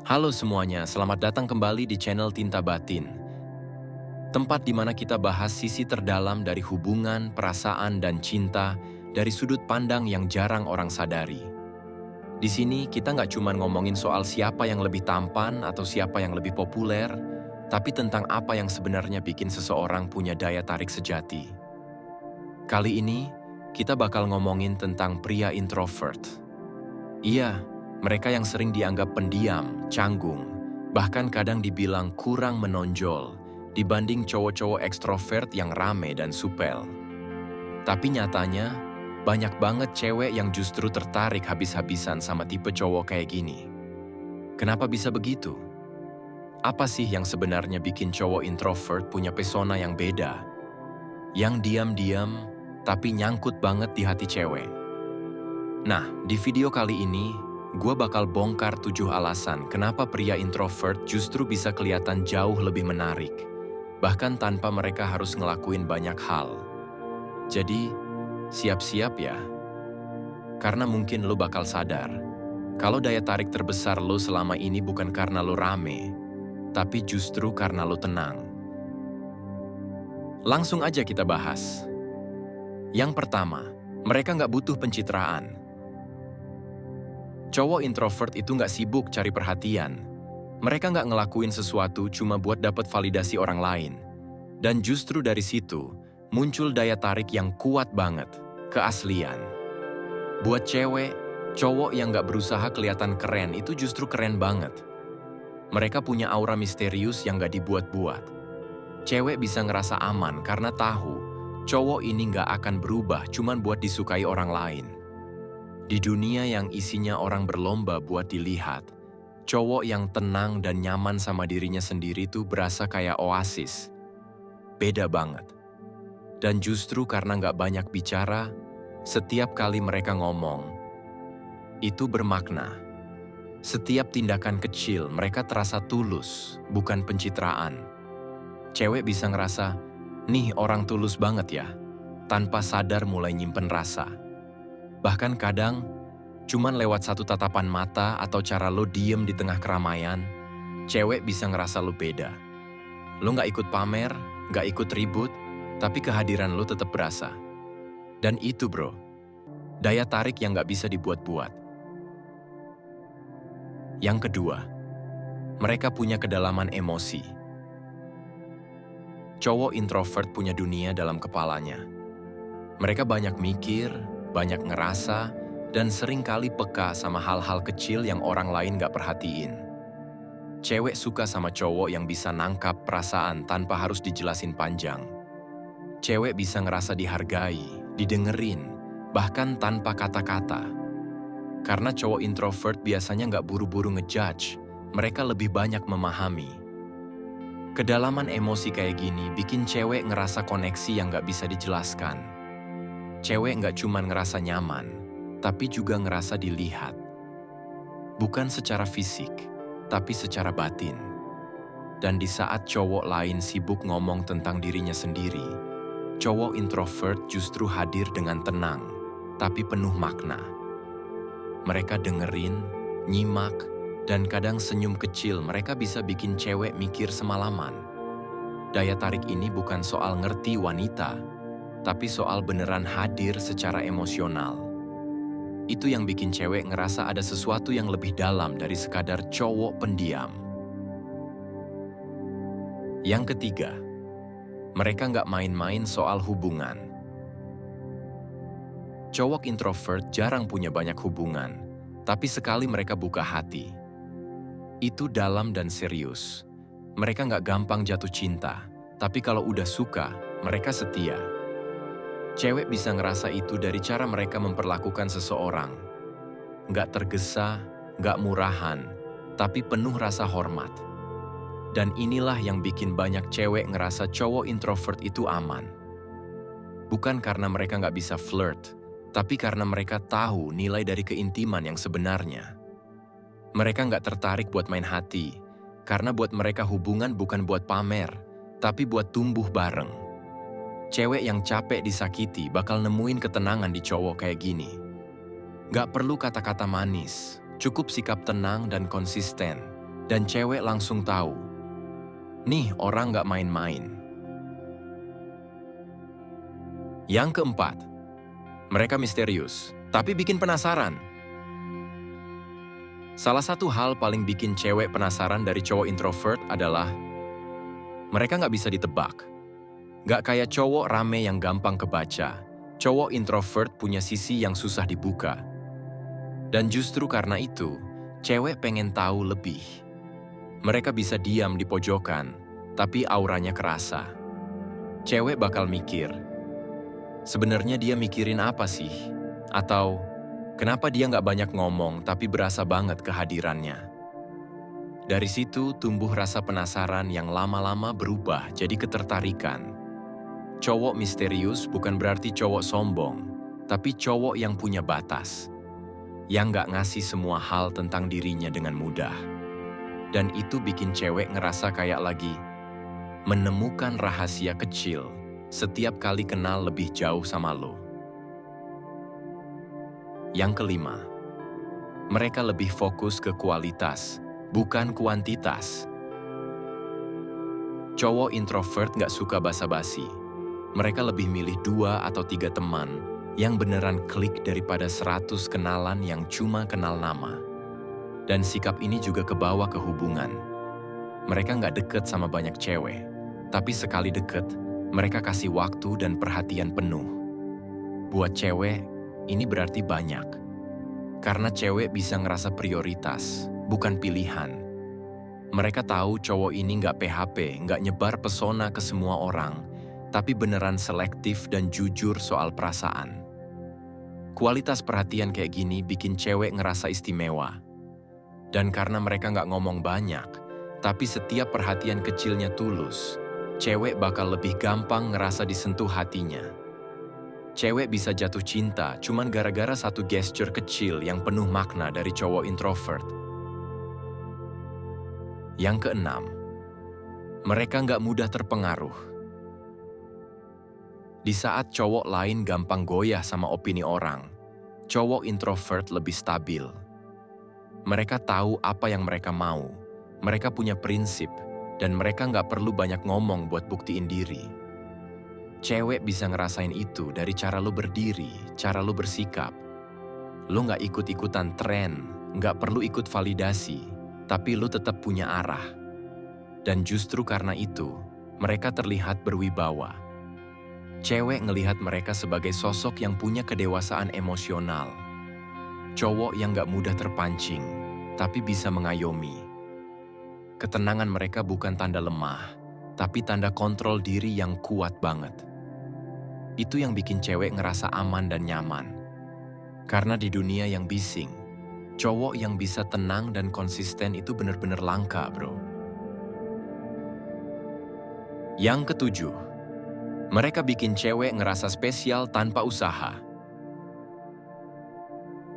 Halo semuanya, selamat datang kembali di channel Tinta Batin. Tempat di mana kita bahas sisi terdalam dari hubungan, perasaan, dan cinta dari sudut pandang yang jarang orang sadari. Di sini kita nggak cuma ngomongin soal siapa yang lebih tampan atau siapa yang lebih populer, tapi tentang apa yang sebenarnya bikin seseorang punya daya tarik sejati. Kali ini, kita bakal ngomongin tentang pria introvert. Iya, mereka yang sering dianggap pendiam, canggung, bahkan kadang dibilang kurang menonjol dibanding cowok-cowok ekstrovert yang rame dan supel. Tapi nyatanya, banyak banget cewek yang justru tertarik habis-habisan sama tipe cowok kayak gini. Kenapa bisa begitu? Apa sih yang sebenarnya bikin cowok introvert punya pesona yang beda? Yang diam-diam, tapi nyangkut banget di hati cewek. Nah, di video kali ini, gue bakal bongkar 7 alasan kenapa pria introvert justru bisa kelihatan jauh lebih menarik, bahkan tanpa mereka harus ngelakuin banyak hal. Jadi, siap-siap ya. Karena mungkin lo bakal sadar, kalau daya tarik terbesar lo selama ini bukan karena lo rame, tapi justru karena lo tenang. Langsung aja kita bahas. Yang pertama, mereka nggak butuh pencitraan. Cowok introvert itu nggak sibuk cari perhatian. Mereka nggak ngelakuin sesuatu cuma buat dapat validasi orang lain. Dan justru dari situ, muncul daya tarik yang kuat banget, keaslian. Buat cewek, cowok yang nggak berusaha kelihatan keren itu justru keren banget. Mereka punya aura misterius yang nggak dibuat-buat. Cewek bisa ngerasa aman karena tahu, cowok ini nggak akan berubah cuma buat disukai orang lain. Di dunia yang isinya orang berlomba buat dilihat, cowok yang tenang dan nyaman sama dirinya sendiri tuh berasa kayak oasis. Beda banget. Dan justru karena nggak banyak bicara, setiap kali mereka ngomong, itu bermakna. Setiap tindakan kecil mereka terasa tulus, bukan pencitraan. Cewek bisa ngerasa, nih orang tulus banget ya, tanpa sadar mulai nyimpen rasa. Bahkan kadang, cuman lewat satu tatapan mata atau cara lo diem di tengah keramaian, cewek bisa ngerasa lo beda. Lo nggak ikut pamer, nggak ikut ribut, tapi kehadiran lo tetap berasa. Dan itu bro, daya tarik yang nggak bisa dibuat-buat. Yang kedua, mereka punya kedalaman emosi. Cowok introvert punya dunia dalam kepalanya. Mereka banyak mikir, banyak ngerasa, dan seringkali peka sama hal-hal kecil yang orang lain gak perhatiin. Cewek suka sama cowok yang bisa nangkap perasaan tanpa harus dijelasin panjang. Cewek bisa ngerasa dihargai, didengerin, bahkan tanpa kata-kata. Karena cowok introvert biasanya gak buru-buru ngejudge, mereka lebih banyak memahami. Kedalaman emosi kayak gini bikin cewek ngerasa koneksi yang gak bisa dijelaskan. Cewek nggak cuma ngerasa nyaman, tapi juga ngerasa dilihat. Bukan secara fisik, tapi secara batin. Dan di saat cowok lain sibuk ngomong tentang dirinya sendiri, cowok introvert justru hadir dengan tenang, tapi penuh makna. Mereka dengerin, nyimak, dan kadang senyum kecil mereka bisa bikin cewek mikir semalaman. Daya tarik ini bukan soal ngerti wanita, tapi soal beneran hadir secara emosional. Itu yang bikin cewek ngerasa ada sesuatu yang lebih dalam dari sekadar cowok pendiam. Yang ketiga, mereka nggak main-main soal hubungan. Cowok introvert jarang punya banyak hubungan, tapi sekali mereka buka hati, itu dalam dan serius. Mereka nggak gampang jatuh cinta, tapi kalau udah suka, mereka setia. Cewek bisa ngerasa itu dari cara mereka memperlakukan seseorang. Nggak tergesa, nggak murahan, tapi penuh rasa hormat. Dan inilah yang bikin banyak cewek ngerasa cowok introvert itu aman. Bukan karena mereka nggak bisa flirt, tapi karena mereka tahu nilai dari keintiman yang sebenarnya. Mereka nggak tertarik buat main hati, karena buat mereka hubungan bukan buat pamer, tapi buat tumbuh bareng. Cewek yang capek disakiti bakal nemuin ketenangan di cowok kayak gini. Gak perlu kata-kata manis, cukup sikap tenang dan konsisten. Dan cewek langsung tahu, nih orang nggak main-main. Yang keempat, mereka misterius, tapi bikin penasaran. Salah satu hal paling bikin cewek penasaran dari cowok introvert adalah mereka nggak bisa ditebak. Nggak kayak cowok rame yang gampang kebaca, cowok introvert punya sisi yang susah dibuka. Dan justru karena itu, cewek pengen tahu lebih. Mereka bisa diam di pojokan, tapi auranya kerasa. Cewek bakal mikir, sebenarnya dia mikirin apa sih? Atau, kenapa dia nggak banyak ngomong tapi berasa banget kehadirannya? Dari situ tumbuh rasa penasaran yang lama-lama berubah jadi ketertarikan. Cowok misterius bukan berarti cowok sombong, tapi cowok yang punya batas. Yang nggak ngasih semua hal tentang dirinya dengan mudah. Dan itu bikin cewek ngerasa kayak lagi menemukan rahasia kecil setiap kali kenal lebih jauh sama lo. Yang kelima, mereka lebih fokus ke kualitas, bukan kuantitas. Cowok introvert nggak suka basa-basi. Mereka lebih milih 2 atau 3 teman yang beneran klik daripada 100 kenalan yang cuma kenal nama. Dan sikap ini juga kebawa ke hubungan. Mereka nggak deket sama banyak cewek, tapi sekali deket, mereka kasih waktu dan perhatian penuh. Buat cewek, ini berarti banyak. Karena cewek bisa ngerasa prioritas, bukan pilihan. Mereka tahu cowok ini nggak PHP, nggak nyebar pesona ke semua orang, tapi beneran selektif dan jujur soal perasaan. Kualitas perhatian kayak gini bikin cewek ngerasa istimewa. Dan karena mereka nggak ngomong banyak, tapi setiap perhatian kecilnya tulus, cewek bakal lebih gampang ngerasa disentuh hatinya. Cewek bisa jatuh cinta cuman gara-gara satu gesture kecil yang penuh makna dari cowok introvert. Yang keenam, mereka nggak mudah terpengaruh. Di saat cowok lain gampang goyah sama opini orang, cowok introvert lebih stabil. Mereka tahu apa yang mereka mau, mereka punya prinsip, dan mereka nggak perlu banyak ngomong buat buktiin diri. Cewek bisa ngerasain itu dari cara lo berdiri, cara lo bersikap. Lo nggak ikut-ikutan tren, nggak perlu ikut validasi, tapi lo tetap punya arah. Dan justru karena itu, mereka terlihat berwibawa. Cewek ngelihat mereka sebagai sosok yang punya kedewasaan emosional. Cowok yang gak mudah terpancing, tapi bisa mengayomi. Ketenangan mereka bukan tanda lemah, tapi tanda kontrol diri yang kuat banget. Itu yang bikin cewek ngerasa aman dan nyaman. Karena di dunia yang bising, cowok yang bisa tenang dan konsisten itu bener-bener langka, bro. Yang ketujuh, mereka bikin cewek ngerasa spesial tanpa usaha.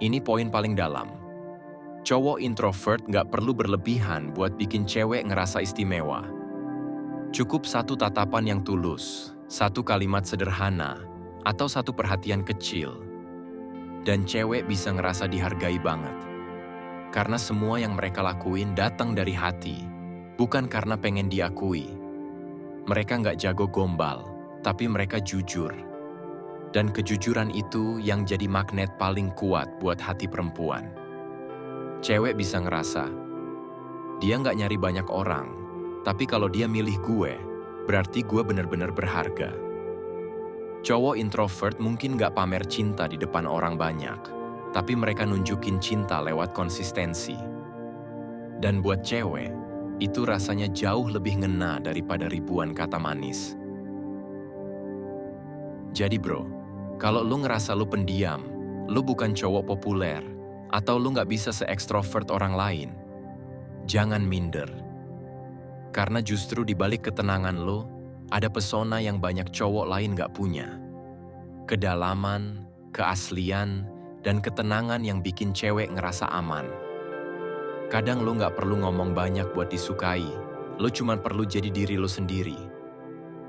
Ini poin paling dalam. Cowok introvert nggak perlu berlebihan buat bikin cewek ngerasa istimewa. Cukup satu tatapan yang tulus, satu kalimat sederhana, atau satu perhatian kecil. Dan cewek bisa ngerasa dihargai banget. Karena semua yang mereka lakuin datang dari hati, bukan karena pengen diakui. Mereka nggak jago gombal, tapi mereka jujur. Dan kejujuran itu yang jadi magnet paling kuat buat hati perempuan. Cewek bisa ngerasa, dia nggak nyari banyak orang, tapi kalau dia milih gue, berarti gue bener-bener berharga. Cowok introvert mungkin nggak pamer cinta di depan orang banyak, tapi mereka nunjukin cinta lewat konsistensi. Dan buat cewek, itu rasanya jauh lebih ngena daripada ribuan kata manis. Jadi bro, kalau lu ngerasa lu pendiam, lu bukan cowok populer, atau lu nggak bisa se-ekstrovert orang lain, jangan minder. Karena justru di balik ketenangan lu, ada pesona yang banyak cowok lain nggak punya. Kedalaman, keaslian, dan ketenangan yang bikin cewek ngerasa aman. Kadang lu nggak perlu ngomong banyak buat disukai, lu cuma perlu jadi diri lu sendiri.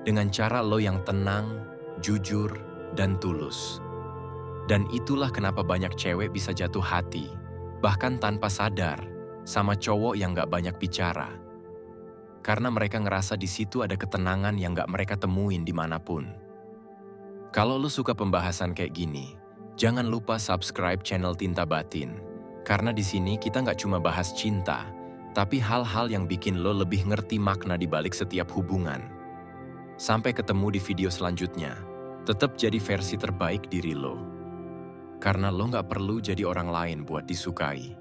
Dengan cara lu yang tenang, jujur, dan tulus. Dan itulah kenapa banyak cewek bisa jatuh hati, bahkan tanpa sadar, sama cowok yang gak banyak bicara. Karena mereka ngerasa di situ ada ketenangan yang gak mereka temuin dimanapun. Kalau lo suka pembahasan kayak gini, jangan lupa subscribe channel Tinta Batin. Karena di sini kita nggak cuma bahas cinta, tapi hal-hal yang bikin lo lebih ngerti makna di balik setiap hubungan. Sampai ketemu di video selanjutnya. Tetap jadi versi terbaik diri lo. Karena lo nggak perlu jadi orang lain buat disukai.